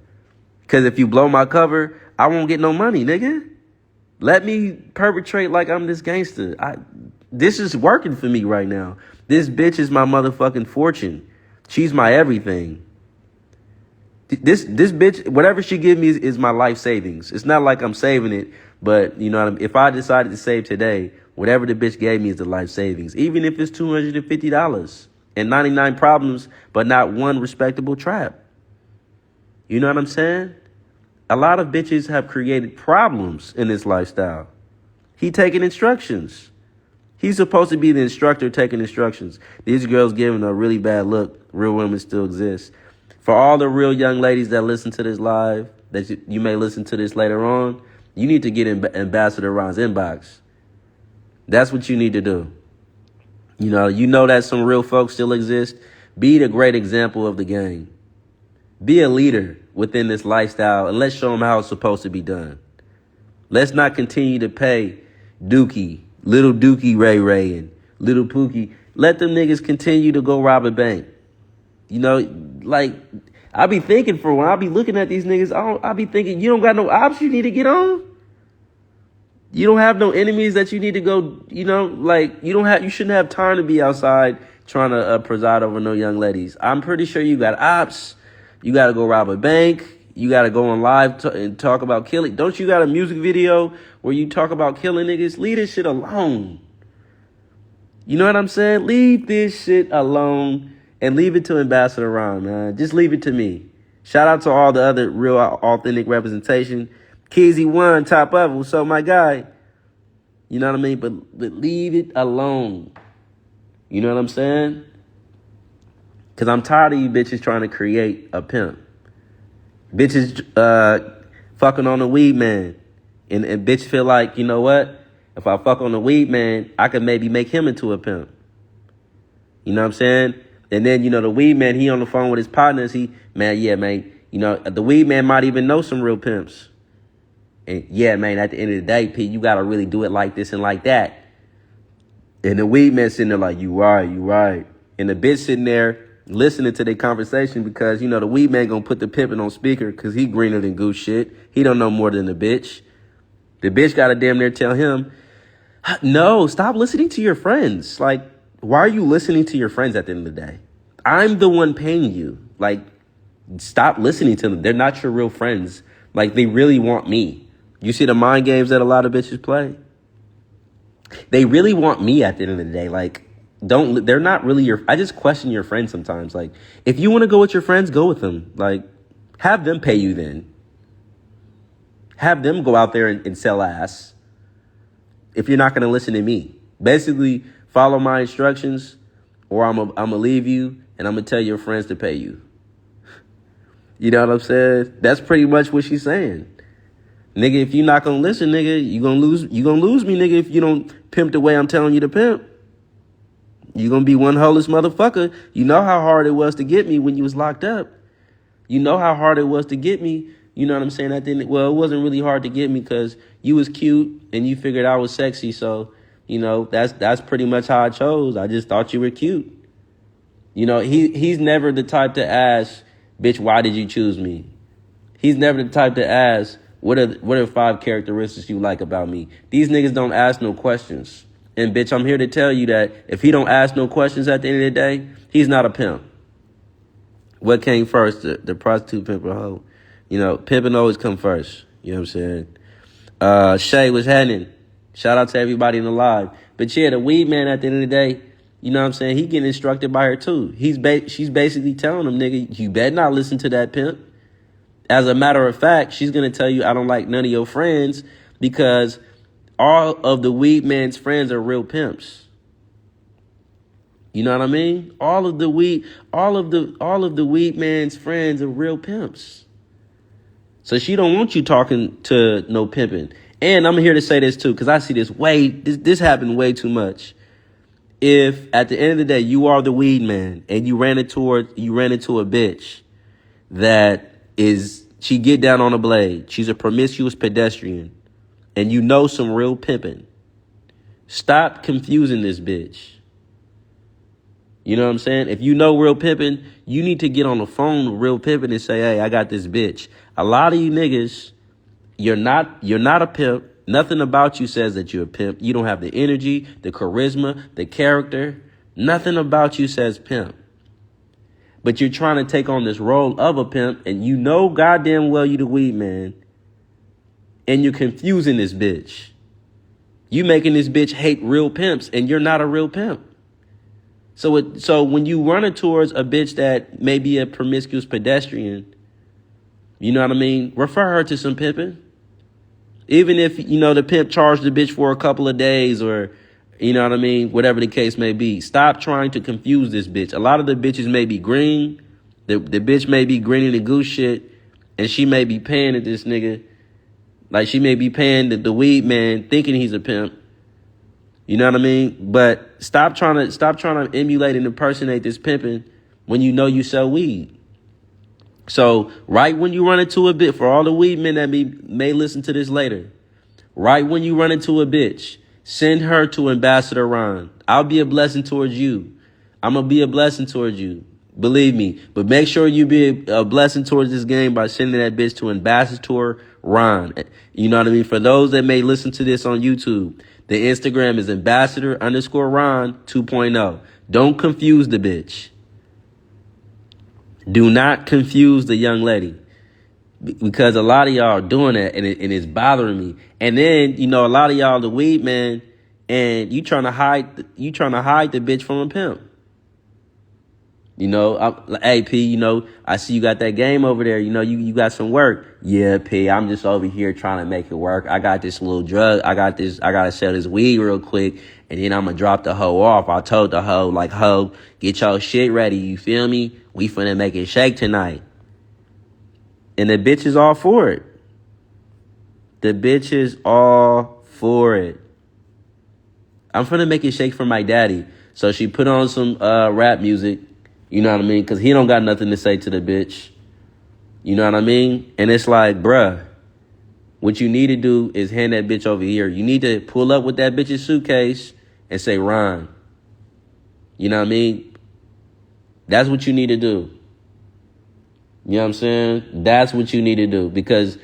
Because if you blow my cover, I won't get no money, nigga. Let me perpetrate like I'm this gangster. This is working for me right now. This bitch is my motherfucking fortune. She's my everything. This bitch, whatever she give me is my life savings. It's not like I'm saving it, but you know what I mean? If I decided to save today, whatever the bitch gave me is the life savings. Even if it's $250 and 99 problems, but not one respectable trap. You know what I'm saying? A lot of bitches have created problems in this lifestyle. He taking instructions. He's supposed to be the instructor taking instructions. These girls giving a really bad look. Real women still exist. For all the real young ladies that listen to this live, that you may listen to this later on, you need to get in Ambassador Ron's inbox. That's what you need to do. You know that some real folks still exist. Be the great example of the game. Be a leader within this lifestyle, and let's show them how it's supposed to be done. Let's not continue to pay Dookie, Little Dookie Ray Ray, and Little Pookie. Let them niggas continue to go rob a bank. You know, like, I be thinking when I be looking at these niggas, I be thinking, you don't got no ops you need to get on? You don't have no enemies that you need to go, you know, like, you shouldn't have time to be outside trying to preside over no young ladies. I'm pretty sure you got ops. You got to go rob a bank. You got to go on live and talk about killing. Don't you got a music video where you talk about killing niggas? Leave this shit alone. You know what I'm saying? Leave this shit alone and leave it to Ambassador Ron, man. Just leave it to me. Shout out to all the other real authentic representation. Kizzy One, top of it. So my guy. You know what I mean? But leave it alone. You know what I'm saying? Because I'm tired of you bitches trying to create a pimp. Bitches fucking on the weed man. And bitch feel like, you know what? If I fuck on the weed man, I could maybe make him into a pimp. You know what I'm saying? And then, you know, the weed man, he on the phone with his partners. You know, the weed man might even know some real pimps. And yeah, man, at the end of the day, Pete, you got to really do it like this and like that. And the weed man sitting there like, you right. And the bitch sitting there listening to their conversation because, you know, the weed man going to put the pimping on speaker because he greener than goose shit. He don't know more than the bitch. The bitch got to damn near tell him, no, stop listening to your friends. Like, why are you listening to your friends at the end of the day? I'm the one paying you. Like, stop listening to them. They're not your real friends. Like, they really want me. You see the mind games that a lot of bitches play? They really want me at the end of the day. Like, they're not really I just question your friends sometimes. Like, if you want to go with your friends, go with them. Like, have them pay you then. Have them go out there and sell ass. If you're not going to listen to me. Basically, follow my instructions or I'm going to leave you and I'm going to tell your friends to pay you. You know what I'm saying? That's pretty much what she's saying. Nigga, if you not gonna listen, nigga, you gonna lose me, nigga, if you don't pimp the way I'm telling you to pimp. You gonna be one holeless motherfucker. You know how hard it was to get me when you was locked up. You know how hard it was to get me. You know what I'm saying? Well, it wasn't really hard to get me because you was cute and you figured I was sexy. So, you know, that's pretty much how I chose. I just thought you were cute. You know, he's never the type to ask, bitch, why did you choose me? He's never the type to ask, what are 5 characteristics you like about me? These niggas don't ask no questions. And bitch, I'm here to tell you that if he don't ask no questions at the end of the day, he's not a pimp. What came first, the prostitute, pimp, or hoe? You know, pimping always come first. You know what I'm saying? Shay was happening. Shout out to everybody in the live. But yeah, the weed man at the end of the day, you know what I'm saying? He getting instructed by her too. She's basically telling him, nigga, you better not listen to that pimp. As a matter of fact, she's going to tell you, I don't like none of your friends because all of the weed man's friends are real pimps. You know what I mean? All of the weed man's friends are real pimps. So she don't want you talking to no pimping. And I'm here to say this too, because I see this happen way too much. If at the end of the day you are the weed man and you ran into a bitch that she get down on a blade, she's a promiscuous pedestrian, and you know some real pimping, stop confusing this bitch. You know what I'm saying? If you know real pimping, you need to get on the phone with real pimping and say, hey, I got this bitch. A lot of you niggas, you're not a pimp. Nothing about you says that you're a pimp. You don't have the energy, the charisma, the character. Nothing about you says pimp. But you're trying to take on this role of a pimp, and you know goddamn well you the weed man, and you're confusing this bitch. You making this bitch hate real pimps, and you're not a real pimp. So when you running towards a bitch that may be a promiscuous pedestrian, you know what I mean? Refer her to some pimping. Even if, you know, the pimp charged the bitch for a couple of days or, you know what I mean? Whatever the case may be. Stop trying to confuse this bitch. A lot of the bitches may be green. The bitch may be greening the goose shit. And she may be paying at this nigga. Like she may be paying the weed man thinking he's a pimp. You know what I mean? But stop trying to emulate and impersonate this pimping when you know you sell weed. So right when you run into a bitch, for all the weed men that may listen to this later, right when you run into a bitch, send her to Ambassador Ron. I'll be a blessing towards you. I'm going to be a blessing towards you. Believe me. But make sure you be a blessing towards this game by sending that bitch to Ambassador Ron. You know what I mean? For those that may listen to this on YouTube, the Instagram is Ambassador_Ron 2.0. Don't confuse the bitch. Do not confuse the young lady, because a lot of y'all are doing that, and it's bothering me. And then, you know, a lot of y'all the weed man, and you trying to hide the bitch from a pimp. You know, hey P, you know, I see you got that game over there. You know, you got some work. Yeah, P, I'm just over here trying to make it work. I got this little drug. I gotta sell this weed real quick, and then I'm gonna drop the hoe off. I told the hoe, like, hoe, get your shit ready. You feel me? We finna make it shake tonight. And the bitch is all for it. The bitch is all for it. I'm finna make it shake for my daddy. So she put on some rap music. You know what I mean? Because he don't got nothing to say to the bitch. You know what I mean? And it's like, bruh, what you need to do is hand that bitch over here. You need to pull up with that bitch's suitcase and say, Ron. You know what I mean? That's what you need to do. You know what I'm saying? That's what you need to do, because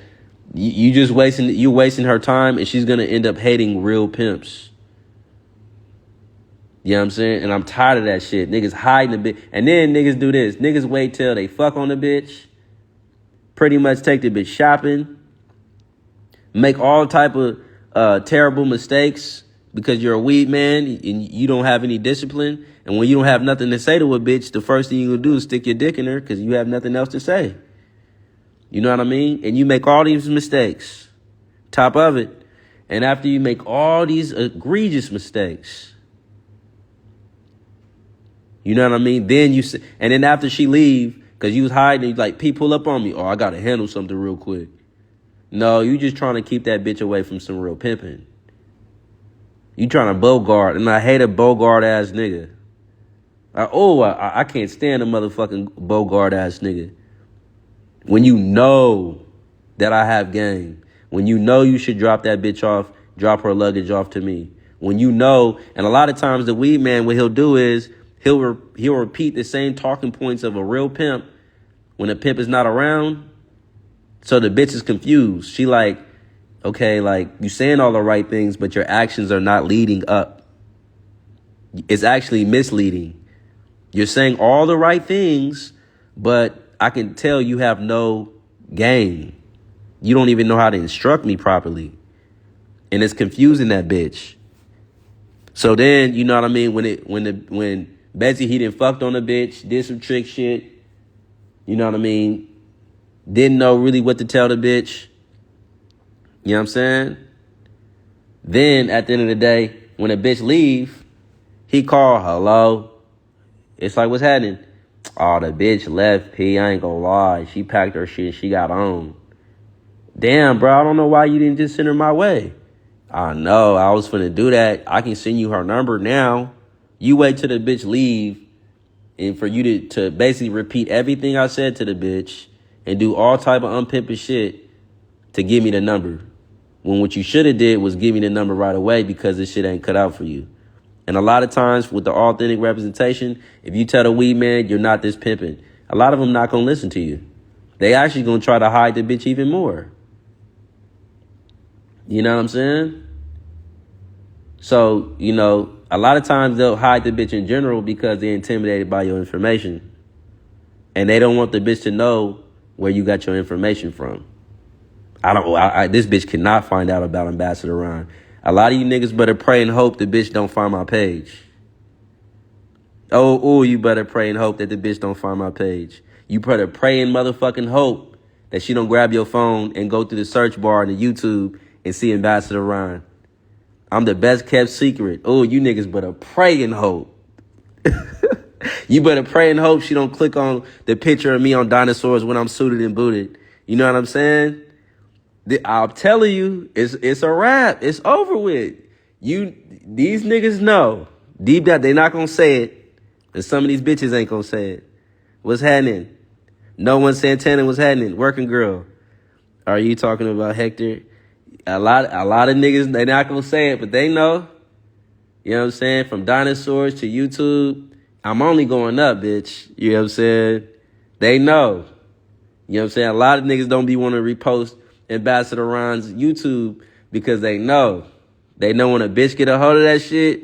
you're wasting her time, and she's going to end up hating real pimps. You know what I'm saying? And I'm tired of that shit. Niggas hiding a bit. And then niggas do this. Niggas wait till they fuck on the bitch. Pretty much take the bitch shopping. Make all type of terrible mistakes because you're a weed man and you don't have any discipline. And when you don't have nothing to say to a bitch, the first thing you gonna do is stick your dick in her because you have nothing else to say. You know what I mean? And you make all these mistakes. Top of it. And after you make all these egregious mistakes, you know what I mean? Then and then after she leave, Because you was hiding, like, P, pull up on me. Oh, I got to handle something real quick. No, you just trying to keep that bitch away from some real pimping. You trying to bogart, and I hate a bogart-ass nigga. I can't stand a motherfucking bogart-ass nigga. When you know that I have game. When you know you should drop that bitch off, drop her luggage off to me. When you know, and a lot of times the weed man, what he'll do is he'll repeat the same talking points of a real pimp when a pimp is not around. So the bitch is confused. She like, okay, like, you saying all the right things, but your actions are not leading up. It's actually misleading. You're saying all the right things, but I can tell you have no game. You don't even know how to instruct me properly. And it's confusing that bitch. So then, you know what I mean? When Betsy, he done fucked on the bitch, did some trick shit. You know what I mean? Didn't know really what to tell the bitch. You know what I'm saying? Then at the end of the day, when a bitch leave, he call, hello. It's like, what's happening? Oh, the bitch left, P. I ain't gonna lie. She packed her shit. She got on. Damn, bro. I don't know why you didn't just send her my way. I know. I was finna do that. I can send you her number now. You wait till the bitch leave and for you to basically repeat everything I said to the bitch and do all type of unpimping shit to give me the number. When what you should have did was give me the number right away because this shit ain't cut out for you. And a lot of times with the authentic representation, if you tell the weed man you're not this pimping, a lot of them not going to listen to you. They actually going to try to hide the bitch even more. You know what I'm saying? So, you know, a lot of times they'll hide the bitch in general because they're intimidated by your information. And they don't want the bitch to know where you got your information from. This bitch cannot find out about Ambassador Ron. A lot of you niggas better pray and hope the bitch don't find my page. Oh, you better pray and hope that the bitch don't find my page. You better pray and motherfucking hope that she don't grab your phone and go through the search bar in the YouTube and see Ambassador Ron. I'm the best kept secret. Oh, you niggas better pray and hope. You better pray and hope she don't click on the picture of me on dinosaurs when I'm suited and booted. You know what I'm saying? I'm telling you, it's a wrap. It's over with. These niggas know. Deep down, they not gonna say it. And some of these bitches ain't gonna say it. What's happening? No one Santana, what's happening? Working girl. Are you talking about Hector? A lot of niggas, they not gonna say it, but they know. You know what I'm saying? From dinosaurs to YouTube, I'm only going up, bitch. You know what I'm saying? They know. You know what I'm saying? A lot of niggas don't be wanting to repost Ambassador Ron's YouTube because they know. They know when a bitch get a hold of that shit,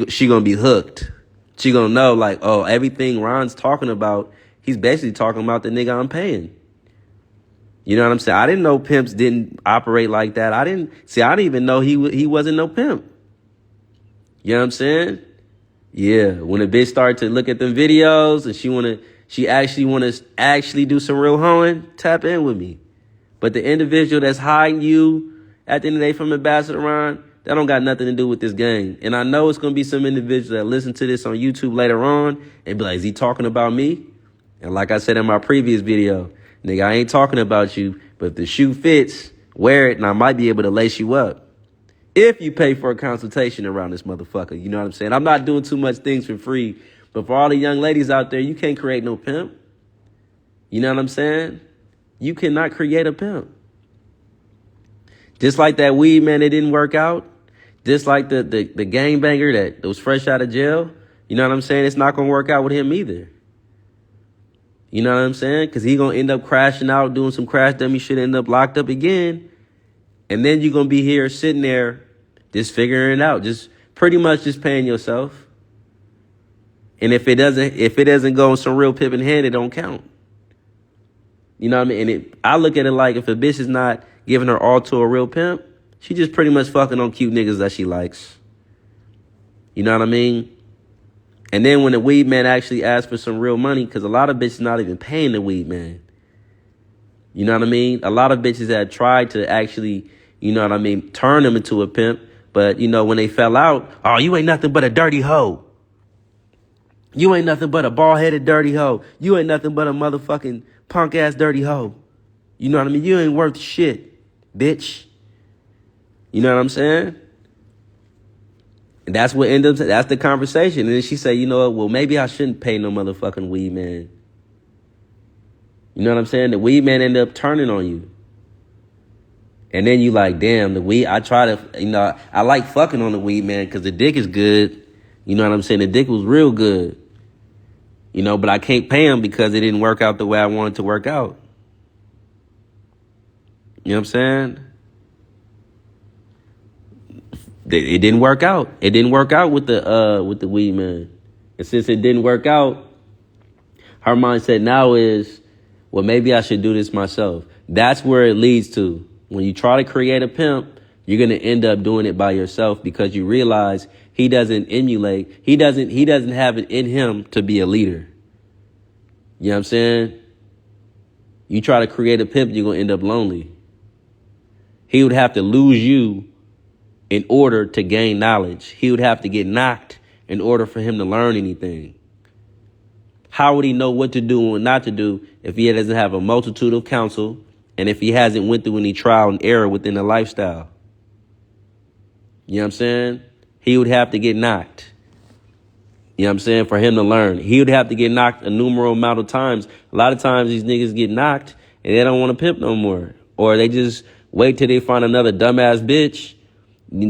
she gonna be hooked. She gonna know, like, oh, everything Ron's talking about, he's basically talking about the nigga I'm paying. You know what I'm saying? I didn't know pimps didn't operate like that. I didn't even know he wasn't no pimp. You know what I'm saying? Yeah, when a bitch started to look at them videos and she actually wanna do some real hoeing, tap in with me. But the individual that's hiding you at the end of the day from Ambassador Ron, that don't got nothing to do with this game. And I know it's going to be some individuals that listen to this on YouTube later on and be like, is he talking about me? And like I said in my previous video, nigga, I ain't talking about you, but if the shoe fits, wear it and I might be able to lace you up. If you pay for a consultation around this motherfucker, you know what I'm saying? I'm not doing too much things for free, but for all the young ladies out there, you can't create no pimp. You know what I'm saying? You cannot create a pimp. Just like that weed man that didn't work out. Just like the gangbanger that was fresh out of jail. You know what I'm saying? It's not going to work out with him either. You know what I'm saying? Because he going to end up crashing out, doing some crash dummy shit, end up locked up again. And then you're going to be here sitting there just figuring it out. Just pretty much just paying yourself. And if it doesn't go in some real pimping hand, it don't count. You know what I mean? And I look at it like if a bitch is not giving her all to a real pimp, she just pretty much fucking on cute niggas that she likes. You know what I mean? And then when the weed man actually asks for some real money, because a lot of bitches not even paying the weed man. You know what I mean? A lot of bitches had tried to actually, you know what I mean, turn them into a pimp. But, you know, when they fell out, oh, you ain't nothing but a dirty hoe. You ain't nothing but a bald-headed dirty hoe. You ain't nothing but a motherfucking punk-ass dirty hoe. You know what I mean? You ain't worth shit, bitch. You know what I'm saying? And that's what ended up, that's the conversation. And then she said, you know what, well, maybe I shouldn't pay no motherfucking weed man. You know what I'm saying? The weed man ended up turning on you. And then you like, damn, the weed, I try to, you know, I like fucking on the weed man because the dick is good. You know what I'm saying? The dick was real good. You know, but I can't pay him because it didn't work out the way I wanted to work out. You know what I'm saying? It didn't work out. It didn't work out with the weed man. And since it didn't work out, her mindset now is, well, maybe I should do this myself. That's where it leads to. When you try to create a pimp, you're going to end up doing it by yourself because you realize he doesn't emulate. He doesn't have it in him to be a leader. You know what I'm saying? You try to create a pimp, you're going to end up lonely. He would have to lose you in order to gain knowledge. He would have to get knocked in order for him to learn anything. How would he know what to do and not to do if he doesn't have a multitude of counsel and if he hasn't went through any trial and error within the lifestyle? You know what I'm saying? He would have to get knocked. You know what I'm saying? For him to learn. He would have to get knocked a numerous amount of times. A lot of times these niggas get knocked and they don't want to pimp no more. Or they just wait till they find another dumbass bitch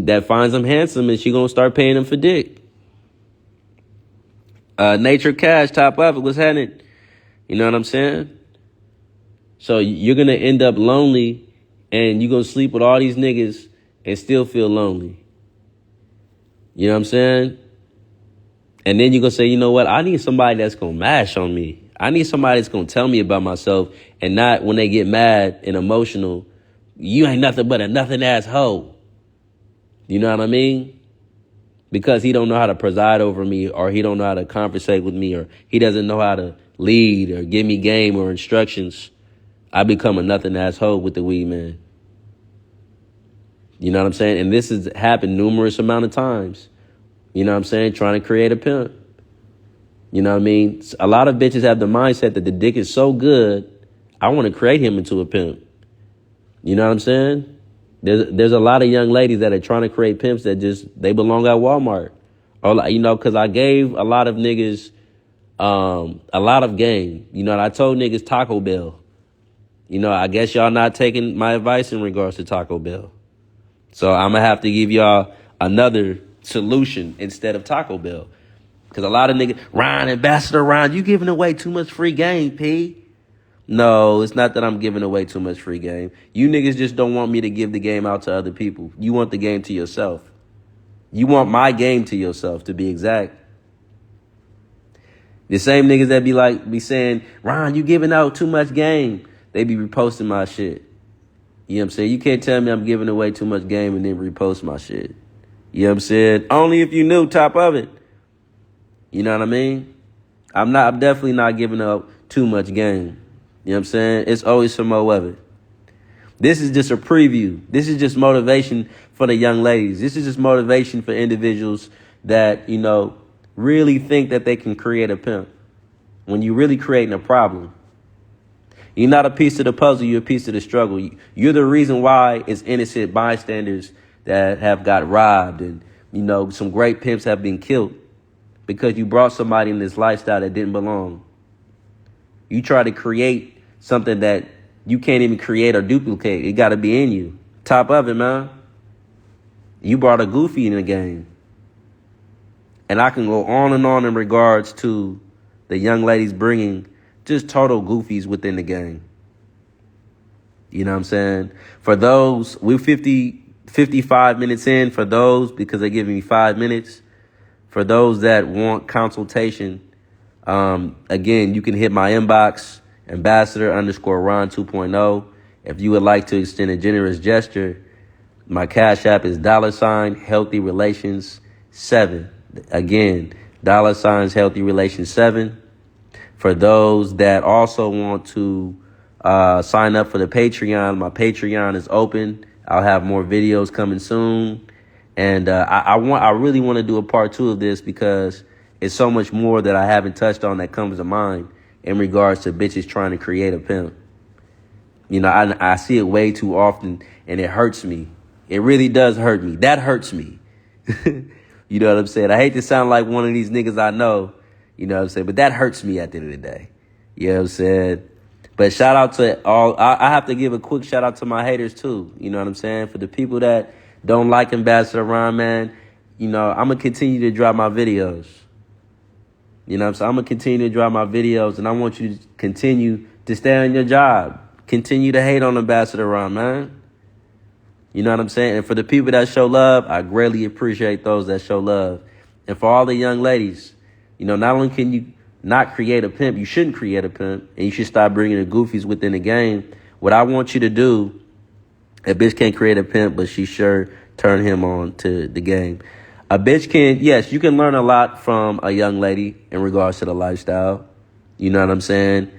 that finds them handsome and she gonna start paying them for dick. Nature Cash, top of it, what's happening? You know what I'm saying? So you're gonna end up lonely and you're gonna sleep with all these niggas and still feel lonely. You know what I'm saying? And then you're gonna say, you know what? I need somebody that's gonna mash on me. I need somebody that's gonna tell me about myself and not when they get mad and emotional, you ain't nothing but a nothing ass hoe. You know what I mean? Because he don't know how to preside over me, or he don't know how to conversate with me, or he doesn't know how to lead or give me game or instructions. I become a nothing ass hoe with the weed man. You know what I'm saying? And this has happened numerous amount of times. You know what I'm saying? Trying to create a pimp. You know what I mean? A lot of bitches have the mindset that the dick is so good, I want to create him into a pimp. You know what I'm saying? There's a lot of young ladies that are trying to create pimps that just, they belong at Walmart. Or, you know, because I gave a lot of niggas a lot of game. You know, and I told niggas Taco Bell. You know, I guess y'all not taking my advice in regards to Taco Bell. So I'm going to have to give y'all another solution instead of Taco Bell. Because a lot of niggas, Ryan, Ambassador Ryan, you giving away too much free game, P. No, it's not that I'm giving away too much free game. You niggas just don't want me to give the game out to other people. You want the game to yourself. You want my game to yourself, to be exact. The same niggas that be saying, Ron, you giving out too much game. They be reposting my shit. You know what I'm saying? You can't tell me I'm giving away too much game and then repost my shit. You know what I'm saying? Only if you knew, top of it. You know what I mean? I'm definitely not giving up too much game. You know what I'm saying? It's always some more of it. This is just a preview. This is just motivation for the young ladies. This is just motivation for individuals that, you know, really think that they can create a pimp when you're really creating a problem. You're not a piece of the puzzle. You're a piece of the struggle. You're the reason why it's innocent bystanders that have got robbed and, you know, some great pimps have been killed because you brought somebody in this lifestyle that didn't belong. You try to create something that you can't even create or duplicate. It got to be in you. Top of it, man. You brought a goofy in the game. And I can go on and on in regards to the young ladies bringing just total goofies within the game. You know what I'm saying? For those, we're 55 minutes in. For those, because they're giving me 5 minutes. For those that want consultation, again, you can hit my inbox, Ambassador_Ron 2.0. If you would like to extend a generous gesture, my Cash App is $Healthy Relations 7. Again, $Healthy Relations 7. For those that also want to sign up for the Patreon, my Patreon is open. I'll have more videos coming soon. And I really want to do a part 2 of this because it's so much more that I haven't touched on that comes to mind in regards to bitches trying to create a pimp. You know, I see it way too often, and it hurts me. It really does hurt me. That hurts me. You know what I'm saying? I hate to sound like one of these niggas I know, you know what I'm saying? But that hurts me at the end of the day. You know what I'm saying? But shout out to all. I have to give a quick shout out to my haters too. You know what I'm saying? For the people that don't like Ambassador Ron, man, you know, I'm going to continue to drop my videos. You know what I'm saying? I'm going to continue to drop my videos, and I want you to continue to stay on your job. Continue to hate on Ambassador Ron, man. You know what I'm saying? And for the people that show love, I greatly appreciate those that show love. And for all the young ladies, you know, not only can you not create a pimp, you shouldn't create a pimp, and you should stop bringing the goofies within the game. What I want you to do, a bitch can't create a pimp, but she sure turn him on to the game. A bitch can, yes, you can learn a lot from a young lady in regards to the lifestyle. You know what I'm saying?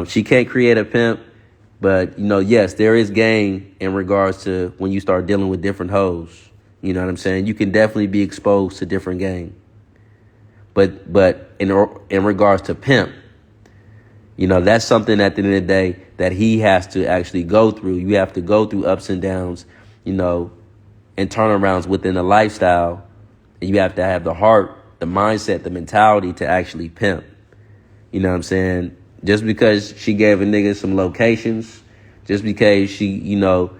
She can't create a pimp, but, you know, yes, there is game in regards to when you start dealing with different hoes. You know what I'm saying? You can definitely be exposed to different game. But in regards to pimp, you know, that's something at the end of the day that he has to actually go through. You have to go through ups and downs, you know, and turnarounds within the lifestyle. And you have to have the heart, the mindset, the mentality to actually pimp. You know what I'm saying? Just because she gave a nigga some locations, just because she, you know,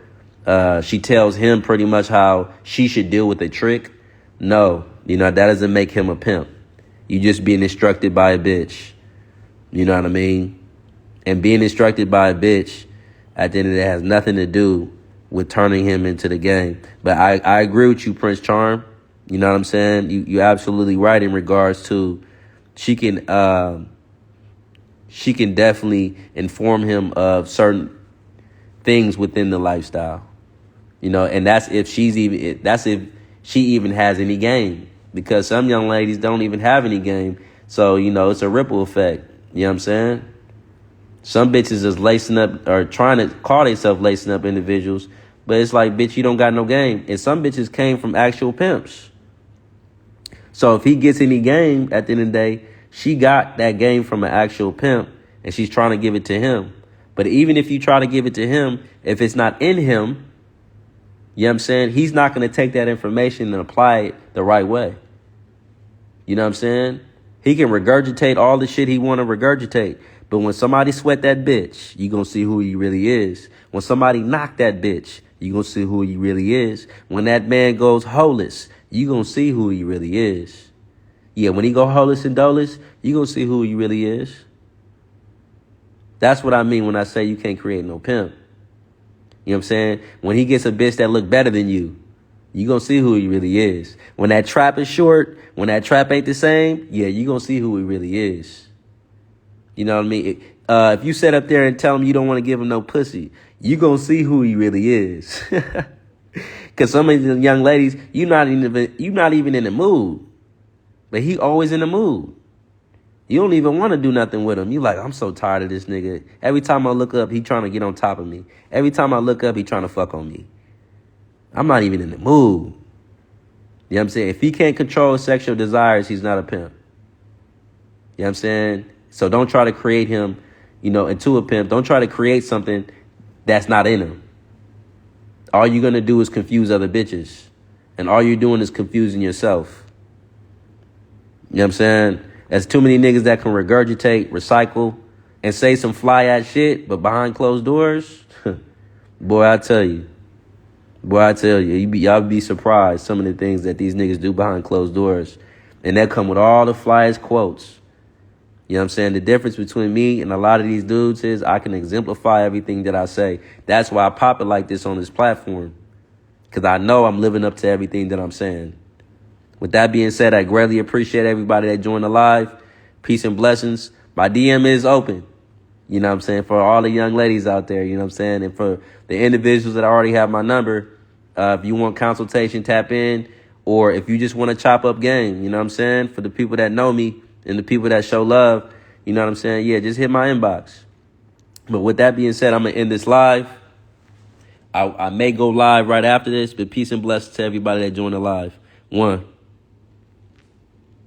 she tells him pretty much how she should deal with a trick. No, you know, that doesn't make him a pimp. You just being instructed by a bitch. You know what I mean? And being instructed by a bitch, at the end of the day, has nothing to do with turning him into the game. But I agree with you, Prince Charm. You know what I'm saying? You're absolutely right in regards to she can definitely inform him of certain things within the lifestyle. You know, and that's if she even has any game. Because some young ladies don't even have any game. So, you know, it's a ripple effect. You know what I'm saying? Some bitches is lacing up or trying to call themselves lacing up individuals. But it's like, bitch, you don't got no game. And some bitches came from actual pimps. So if he gets any game, at the end of the day, she got that game from an actual pimp. And she's trying to give it to him. But even if you try to give it to him, if it's not in him, you know what I'm saying? He's not going to take that information and apply it the right way. You know what I'm saying? He can regurgitate all the shit he want to regurgitate. But when somebody sweat that bitch, you going to see who he really is. When somebody knock that bitch, you going to see who he really is. When that man goes holeless, you going to see who he really is. Yeah, when he go holeless and doleless, you going to see who he really is. That's what I mean when I say you can't create no pimp. You know what I'm saying? When he gets a bitch that look better than you going to see who he really is. When that trap is short, when that trap ain't the same, yeah, you going to see who he really is. You know what I mean? If you sit up there and tell him you don't want to give him no pussy, you going to see who he really is. Because some of the young ladies, you're not even in the mood. But he always in the mood. You don't even want to do nothing with him. You like, I'm so tired of this nigga. Every time I look up, he trying to get on top of me. Every time I look up, he trying to fuck on me. I'm not even in the mood. You know what I'm saying? If he can't control his sexual desires, he's not a pimp. You know what I'm saying? So don't try to create him, you know, into a pimp. Don't try to create something that's not in him. All you're going to do is confuse other bitches. And all you're doing is confusing yourself. You know what I'm saying? There's too many niggas that can regurgitate, recycle, and say some fly-ass shit, but behind closed doors, boy, I tell you. Y'all be surprised some of the things that these niggas do behind closed doors. And that come with all the flyest quotes. You know what I'm saying? The difference between me and a lot of these dudes is I can exemplify everything that I say. That's why I pop it like this on this platform. Because I know I'm living up to everything that I'm saying. With that being said, I greatly appreciate everybody that joined the live. Peace and blessings. My DM is open. You know what I'm saying? For all the young ladies out there, you know what I'm saying? And for the individuals that already have my number, if you want consultation, tap in. Or if you just want to chop up game, you know what I'm saying? For the people that know me and the people that show love, you know what I'm saying? Yeah, just hit my inbox. But with that being said, I'm going to end this live. I may go live right after this, but peace and blessings to everybody that joined the live. 1.